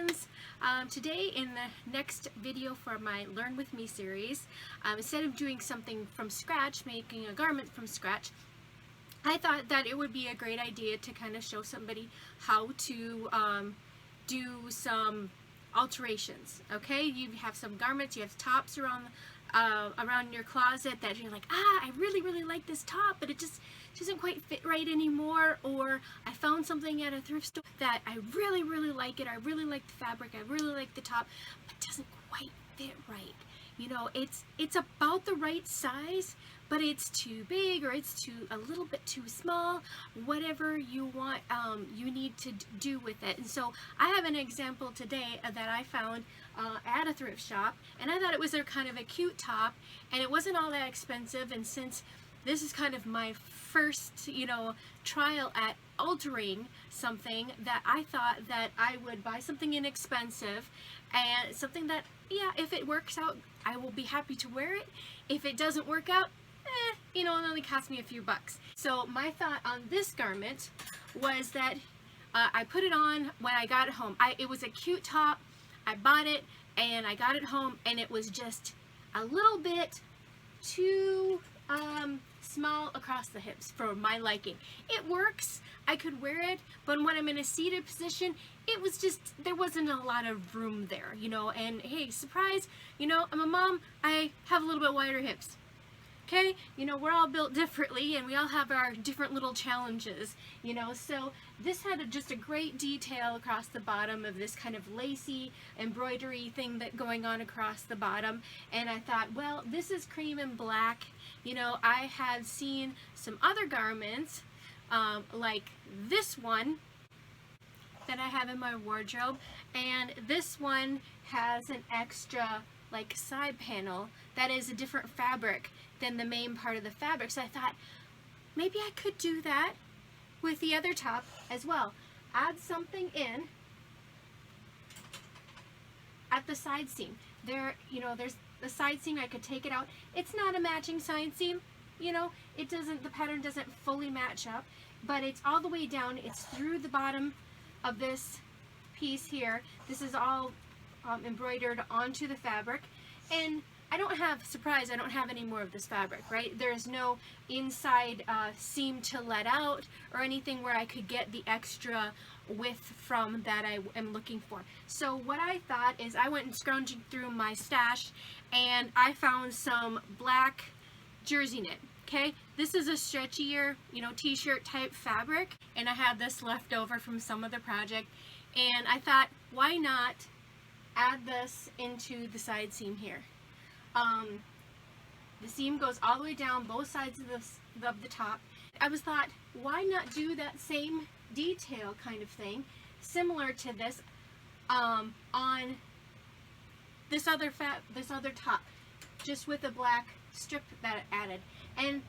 friends. Today in the next video for my Learn With Me series, instead of doing something from scratch, making a garment from scratch, I thought that it would be a great idea to kind of show somebody how to do some alterations. Okay, you have some garments, you have tops around your closet that you're like, I really like this top, but it just doesn't quite fit right anymore, or I found something at a thrift store that I really like it, I really like the fabric, I really like the top, but it doesn't quite fit right. You know, it's about the right size, but it's too big or it's a little bit too small, whatever you want, you need to do with it. And so I have an example today that I found at a thrift shop, and I thought it was a kind of a cute top, and it wasn't all that expensive. And since this is kind of my first, trial at altering something, that I thought that I would buy something inexpensive and something that, yeah, if it works out, I will be happy to wear it. If it doesn't work out, it only cost me a few bucks. So my thought on this garment was that I put it on when I got it home. It was a cute top. I bought it and I got it home, and it was just a little bit too small across the hips for my liking. It works, I could wear it, but when I'm in a seated position, it was just, there wasn't a lot of room there, and hey, surprise, I'm a mom, I have a little bit wider hips. Okay, we're all built differently, and we all have our different little challenges, so this had just a great detail across the bottom of this kind of lacy embroidery thing that going on across the bottom, and I thought, well, this is cream and black. I had seen some other garments like this one that I have in my wardrobe, and this one has an extra like side panel that is a different fabric than the main part of the fabric. So I thought maybe I could do that with the other top as well. Add something in at the side seam. There's the side seam, I could take it out. It's not a matching side seam, it doesn't, the pattern doesn't fully match up, but it's all the way down, it's through the bottom of this piece here. This is all embroidered onto the fabric, and I don't have any more of this fabric, right? There's no inside seam to let out or anything where I could get the extra width from that I am looking for. So what I thought is I went and scrounging through my stash, and I found some black jersey knit. Okay, this is a stretchier, t-shirt type fabric, and I had this left over from some other project, and I thought, why not add this into the side seam here? The seam goes all the way down both sides of the top. I thought, why not do that same detail kind of thing, similar to this, on this other top, just with a black strip that I added, and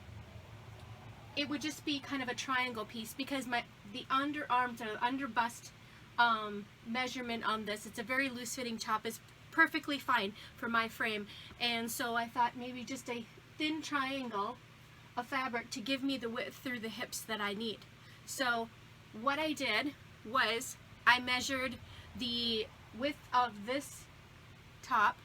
it would just be kind of a triangle piece, because the underarms or the under bust measurement on this, it's a very loose fitting top, is perfectly fine for my frame, and so I thought maybe just a thin triangle of fabric to give me the width through the hips that I need. So what I did was I measured the width of this top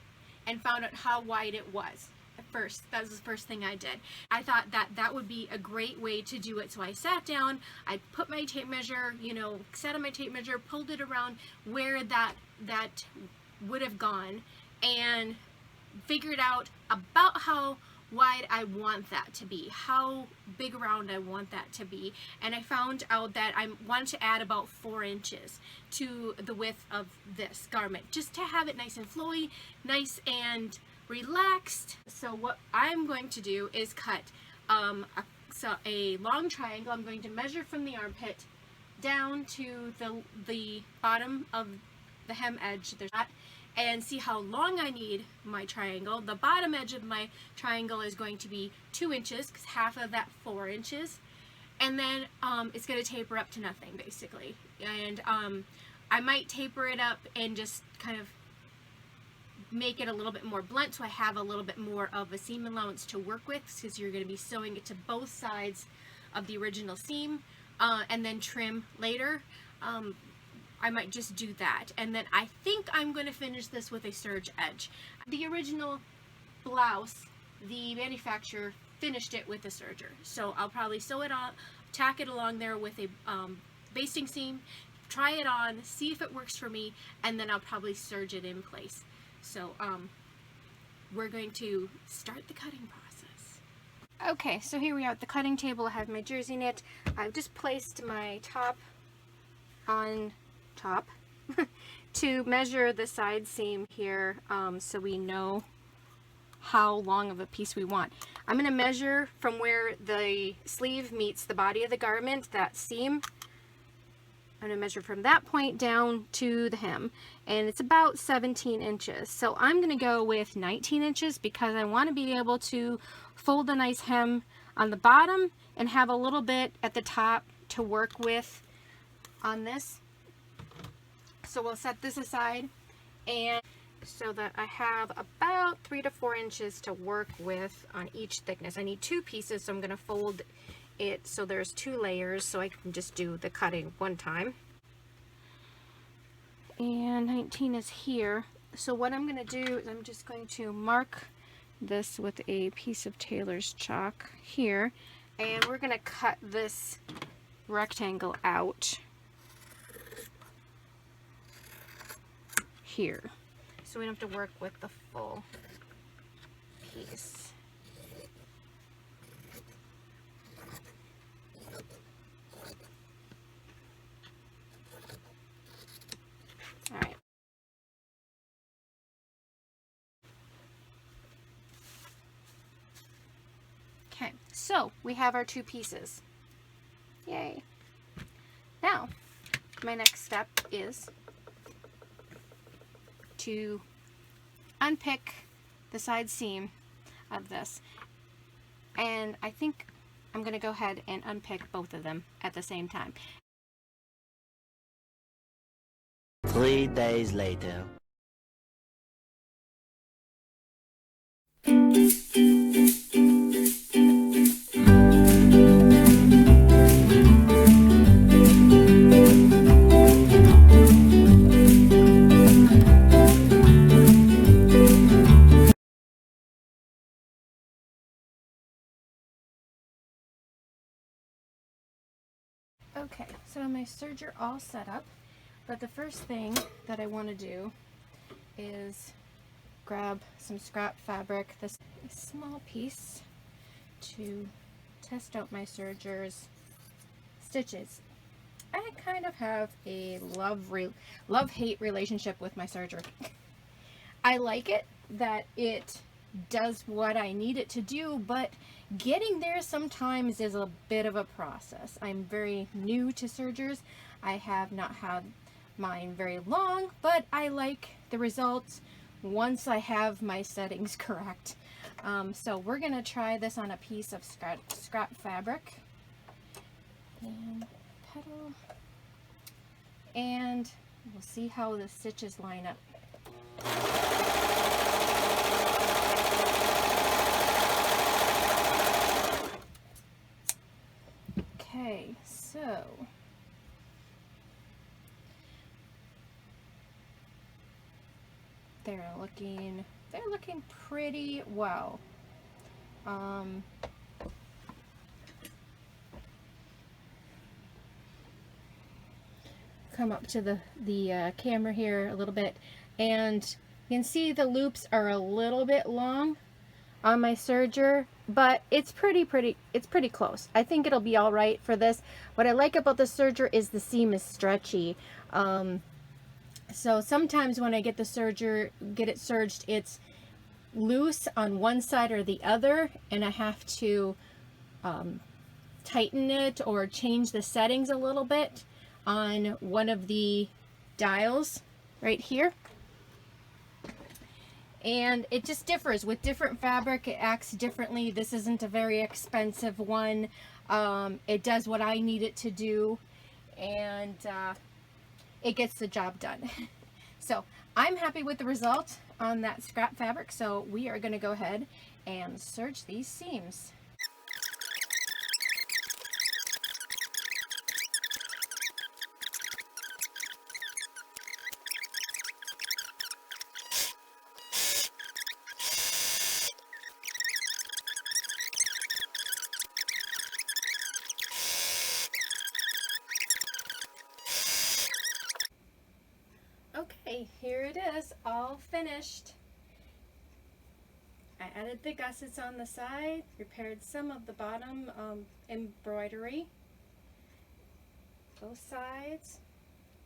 and found out how wide it was. First, that was the first thing I did. I thought that would be a great way to do it. So I sat down, I put my tape measure, set on my tape measure, pulled it around where that would have gone, and figured out about how wide I want that to be, how big around I want that to be, and I found out that I wanted to add about 4 inches to the width of this garment, just to have it nice and flowy, nice and relaxed. So what I'm going to do is cut a long triangle. I'm going to measure from the armpit down to the bottom of the hem edge, and see how long I need my triangle. The bottom edge of my triangle is going to be 2 inches, because half of that 4 inches, and then it's going to taper up to nothing basically. And I might taper it up and just kind of make it a little bit more blunt, so I have a little bit more of a seam allowance to work with, because you're going to be sewing it to both sides of the original seam, and then trim later. I might just do that. And then I think I'm going to finish this with a serge edge. The original blouse, the manufacturer finished it with a serger. So I'll probably sew it on, tack it along there with a basting seam, try it on, see if it works for me, and then I'll probably serge it in place. So we're going to start the cutting process. Okay, so here we are at the cutting table. I have my jersey knit. I've just placed my top on top to measure the side seam here, so we know how long of a piece we want. I'm going to measure from where the sleeve meets the body of the garment, that seam. I'm going to measure from that point down to the hem, and it's about 17 inches. So I'm going to go with 19 inches because I want to be able to fold a nice hem on the bottom and have a little bit at the top to work with on this. So we'll set this aside, and so that I have about 3 to 4 inches to work with on each thickness. I need 2 pieces, so I'm going to fold it so there's 2 layers so I can just do the cutting one time. And 19 is here. So what I'm going to do is I'm just going to mark this with a piece of tailor's chalk here, and we're going to cut this rectangle out here, so we don't have to work with the full piece. All right. Okay, so we have our 2 pieces. Yay. Now, my next step is to unpick the side seam of this, and I think I'm going to go ahead and unpick both of them at the same time. 3 days later. Okay, so my serger all set up, but the first thing that I want to do is grab some scrap fabric, this small piece, to test out my serger's stitches. I kind of have a love-hate relationship with my serger. I like it that it does what I need it to do, but getting there sometimes is a bit of a process. I'm very new to sergers. I have not had mine very long, but I like the results once I have my settings correct. So we're gonna try this on a piece of scrap fabric and petal, and we'll see how the stitches line up. Okay, so they're looking pretty well. Come up to the camera here a little bit, and you can see the loops are a little bit long on my serger, but it's pretty close. I think it'll be all right for this. What I like about the serger is the seam is stretchy. So sometimes when I get the serger, get it serged, it's loose on one side or the other, and I have to tighten it or change the settings a little bit on one of the dials right here. And it just differs with different fabric. It acts differently. This isn't a very expensive one. It does what I need it to do, and it gets the job done. So I'm happy with the result on that scrap fabric, so we are going to go ahead and serge these seams. Okay, here it is, all finished. I added the gussets on the side, repaired some of the bottom embroidery, both sides,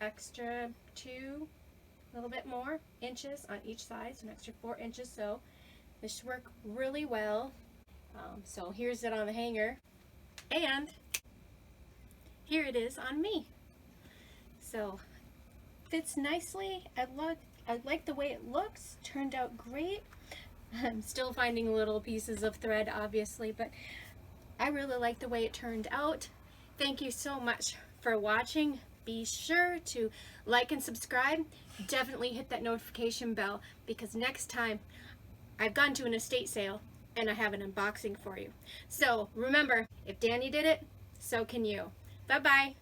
extra 2, a little bit more inches on each side, so an extra 4 inches, so this should work really well. So here's it on the hanger, and here it is on me. So fits nicely. I like the way it looks. Turned out great. I'm still finding little pieces of thread, obviously, but I really like the way it turned out. Thank you so much for watching. Be sure to like and subscribe. Definitely hit that notification bell, because next time I've gone to an estate sale and I have an unboxing for you. So remember, if Dani did it, so can you. Bye-bye.